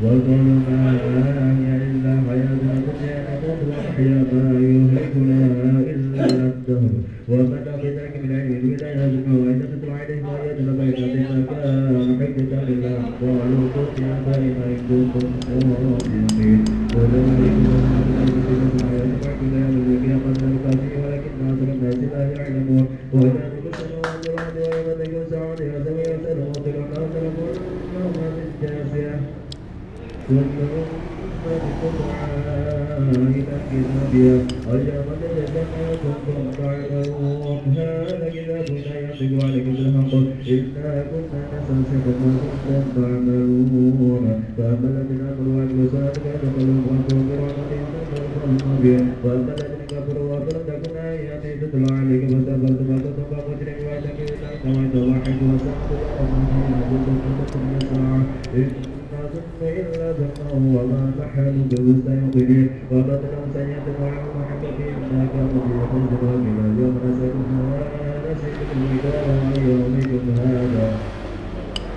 وكل ما هي إلا حياتنا الدنيا نموت ونحيا ما يهلكنا إلا الدهر وما بذلك من علم الولاية وإذا تتلو عليهم آياتنا بينات ما كان حجة لله قالوا كنت يا بائنا إن كنتم صادقين ولو يكون ولكن أكثر الناس لا يعلمون وإذا تبصروا الأرض ويوم تجوز عليها سوية وطلع الأرض لكل يوم الجاسية ثم تدعى إلى كتابها اليوم تجزون كنتم تعملون هذا كتابنا ينطق عليكم بالحق إنا كنا نستنسخ ما كنتم تعملون فأما الذين آمنوا وعملوا الصالحات فيدخلون ربهم برحمة بها وأما الذين كفروا وفلم تكن آياتي تتلى عليكم فاستكبرتم وكنتم كمجرمين وتكلون وعد واحد وسعد الله كنتم يسعى إلا ذنبه وما نحن بمستيقنين وبدلهم سيئة وعلم محبة إنا كانوا يخرجون إلى اليوم نسيكم إلى يومكم هذا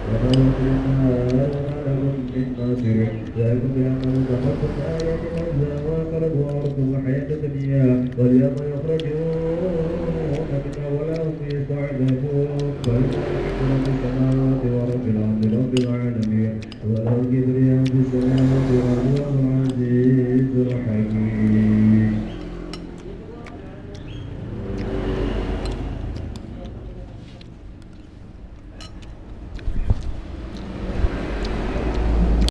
وتوكلنا لكم من ناصر ذلكم بأنه تحقق آيات موسى وقرضوا أرض الحياة الدنيا واليوم